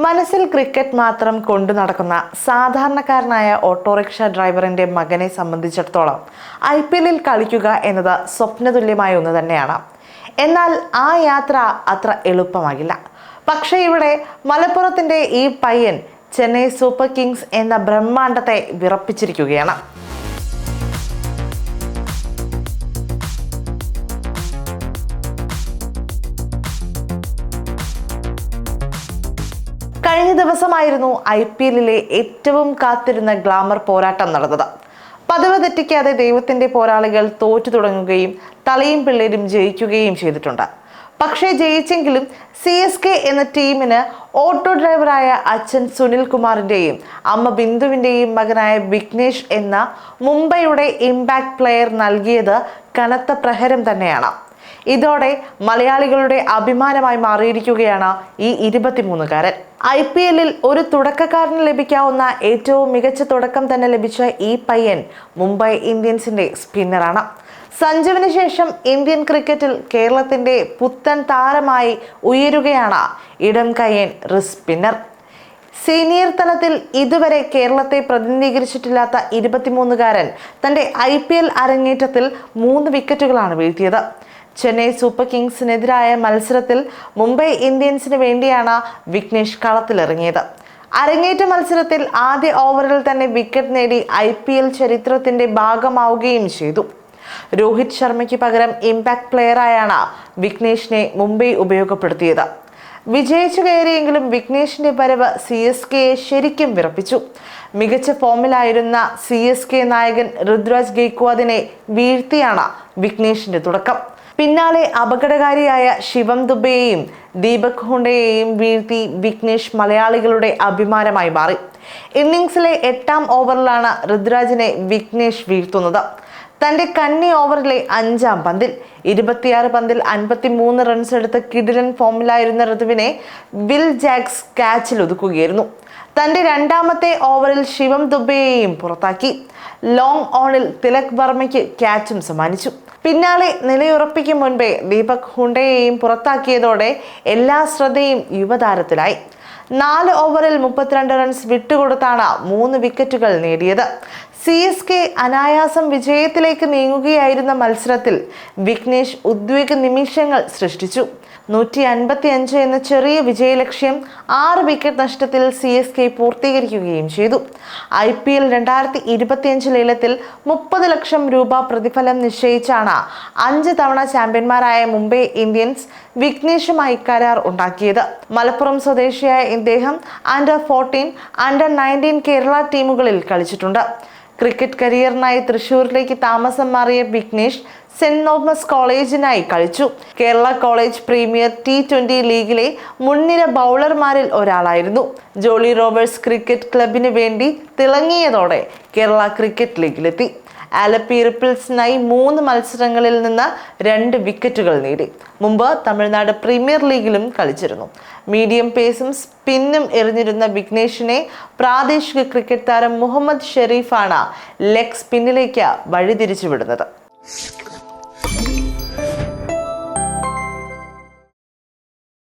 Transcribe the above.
മനസ്സിൽ ക്രിക്കറ്റ് മാത്രം കൊണ്ടു നടക്കുന്ന സാധാരണക്കാരനായ ഓട്ടോറിക്ഷ ഡ്രൈവറിന്റെ മകനെ സംബന്ധിച്ചിടത്തോളം IPL കളിക്കുക എന്നത് സ്വപ്നതുല്യമായ ഒന്ന് തന്നെയാണ്. എന്നാൽ ആ യാത്ര അത്ര എളുപ്പമാകില്ല. പക്ഷേ ഇവിടെ മലപ്പുറത്തിന്റെ ഈ പയ്യൻ ചെന്നൈ സൂപ്പർ കിങ്സ് എന്ന ബ്രഹ്മാണ്ഡത്തെ വിറപ്പിച്ചിരിക്കുകയാണ്. കഴിഞ്ഞ ദിവസമായിരുന്നു IPLലെ ഏറ്റവും കാത്തിരുന്ന ഗ്ലാമർ പോരാട്ടം നടന്നത്. പതിവ് തെറ്റിക്കാതെ ദൈവത്തിന്റെ പോരാളികൾ തോറ്റു തുടങ്ങുകയും തലയും പിള്ളേരും ജയിക്കുകയും ചെയ്തിട്ടുണ്ട്. പക്ഷേ ജയിച്ചെങ്കിലും CSK എന്ന ടീമിന് ഓട്ടോ ഡ്രൈവറായ അച്ഛൻ സുനിൽ കുമാറിന്റെയും അമ്മ ബിന്ദുവിന്റെയും മകനായ വിഘ്നേഷ് എന്ന മുംബൈയുടെ ഇമ്പാക്ട് പ്ലെയർ നൽകിയത് കനത്ത പ്രഹരം തന്നെയാണ്. ഇതോടെ മലയാളികളുടെ അഭിമാനമായി മാറിയിരിക്കുകയാണ് ഈ 23-കാരൻ. IPLൽ ഒരു തുടക്കക്കാരന് ലഭിക്കാവുന്ന ഏറ്റവും മികച്ച തുടക്കം തന്നെ ലഭിച്ച ഈ പയ്യൻ മുംബൈ ഇന്ത്യൻസിന്റെ സ്പിന്നറാണ്. സഞ്ജുവിന് ശേഷം ഇന്ത്യൻ ക്രിക്കറ്റിൽ കേരളത്തിന്റെ പുത്തൻ താരമായി ഉയരുകയാണ് ഇടം കയ്യൻ സ്പിന്നർ. സീനിയർ തലത്തിൽ ഇതുവരെ കേരളത്തെ പ്രതിനിധീകരിച്ചിട്ടില്ലാത്ത 23-കാരൻ തന്റെ IPL അരങ്ങേറ്റത്തിൽ 3 വിക്കറ്റുകളാണ് വീഴ്ത്തിയത്. ചെന്നൈ സൂപ്പർ കിങ്സിനെതിരായ മത്സരത്തിൽ മുംബൈ ഇന്ത്യൻസിന് വേണ്ടിയാണ് വിഘ്നേഷ് കളത്തിലിറങ്ങിയത്. അരങ്ങേറ്റ മത്സരത്തിൽ ആദ്യ ഓവറിൽ തന്നെ വിക്കറ്റ് നേടി IPL ചരിത്രത്തിന്റെ ഭാഗമാവുകയും ചെയ്തു. രോഹിത് ശർമ്മയ്ക്ക് പകരം ഇമ്പാക്ട് പ്ലെയറായാണ് വിഘ്നേഷിനെ മുംബൈ ഉപയോഗപ്പെടുത്തിയത്. വിജയിച്ചു കയറിയെങ്കിലും വിഘ്നേഷിന്റെ വരവ് CSKയെ ശരിക്കും വിറപ്പിച്ചു. മികച്ച ഫോമിലായിരുന്ന CSK നായകൻ ഋതുരാജ് ഗെയ്ക്വാദിനെ വീഴ്ത്തിയാണ് വിഘ്നേഷിന്റെ തുടക്കം. പിന്നാലെ അപകടകാരിയായ ശിവം ദുബെയെയും ദീപക് ഹുഡയെയും വീഴ്ത്തി വിഘ്നേഷ് മലയാളികളുടെ അഭിമാനമായി മാറി. ഇന്നിംഗ്സിലെ 8ാം ഓവറിലാണ് ഋതുരാജിനെ വിഘ്നേഷ് വീഴ്ത്തുന്നത്. തന്റെ കന്നി ഓവറിലെ 5ാം പന്തിൽ 26 പന്തിൽ 53 റൺസ് എടുത്ത് കിടിലൻ ഫോമിലായിരുന്ന ഋതുവിനെ വിൽ ജാക്സ് ക്യാച്ചിൽ ഒതുക്കുകയായിരുന്നു. തന്റെ 2ാമത്തെ ഓവറിൽ ശിവം ദുബെയെയും പുറത്താക്കി. ലോങ് ഓണിൽ തിലക് വർമ്മയ്ക്ക് ക്യാച്ചും സമ്മാനിച്ചു. പിന്നാലെ നിലയുറപ്പിക്കും മുൻപേ ദീപക് ഹുഡയെയും പുറത്താക്കിയതോടെ എല്ലാ ശ്രദ്ധയും യുവതാരത്തിലായി. 4 ഓവറിൽ 32 റൺസ് വിട്ടുകൊടുത്താണ് 3 വിക്കറ്റുകൾ നേടിയത്. CSK അനായാസം വിജയത്തിലേക്ക് നീങ്ങുകയായിരുന്ന മത്സരത്തിൽ വിഘ്നേഷ് ഉദ്വേഗ നിമിഷങ്ങൾ സൃഷ്ടിച്ചു. 155 എന്ന ചെറിയ വിജയലക്ഷ്യം 6 വിക്കറ്റ് നഷ്ടത്തിൽ CSK പൂർത്തീകരിക്കുകയും ചെയ്തു. IPL 2025 ലേലത്തിൽ 30 ലക്ഷം രൂപ പ്രതിഫലം നിശ്ചയിച്ചാണ് 5 തവണ ചാമ്പ്യന്മാരായ മുംബൈ ഇന്ത്യൻസ് വിഘ്നേഷുമായി കരാർ ഉണ്ടാക്കിയത്. മലപ്പുറം സ്വദേശിയായ ഇദ്ദേഹം Under-14, Under-19 കേരള ടീമുകളിൽ കളിച്ചിട്ടുണ്ട്. ക്രിക്കറ്റ് കരിയറിനായി തൃശൂരിലേക്ക് താമസം മാറിയ വിഘ്നേഷ് സെന്റ് തോമസ് കോളേജിനായി കളിച്ചു. കേരള കോളേജ് പ്രീമിയർ T20 ലീഗിലെ മുൻനിര ബൗളർമാരിൽ ഒരാളായിരുന്നു. ജോളി റോബേഴ്സ് ക്രിക്കറ്റ് ക്ലബിന് വേണ്ടി തിളങ്ങിയതോടെ കേരള ക്രിക്കറ്റ് ലീഗിലെത്തി. ആലപ്പി റിപ്പിൾസിനായി 3 മത്സരങ്ങളിൽ നിന്ന് 2 വിക്കറ്റുകൾ നേടി. മുമ്പ് തമിഴ്നാട് പ്രീമിയർ ലീഗിലും കളിച്ചിരുന്നു. മീഡിയം പേസും സ്പിന്നും എറിഞ്ഞിരുന്ന വിഘ്നേഷിനെ പ്രാദേശിക ക്രിക്കറ്റ് താരം മുഹമ്മദ് ഷെരീഫാണ് ലെഗ് സ്പിന്നിലേക്ക് വഴിതിരിച്ചു വിടുന്നത്.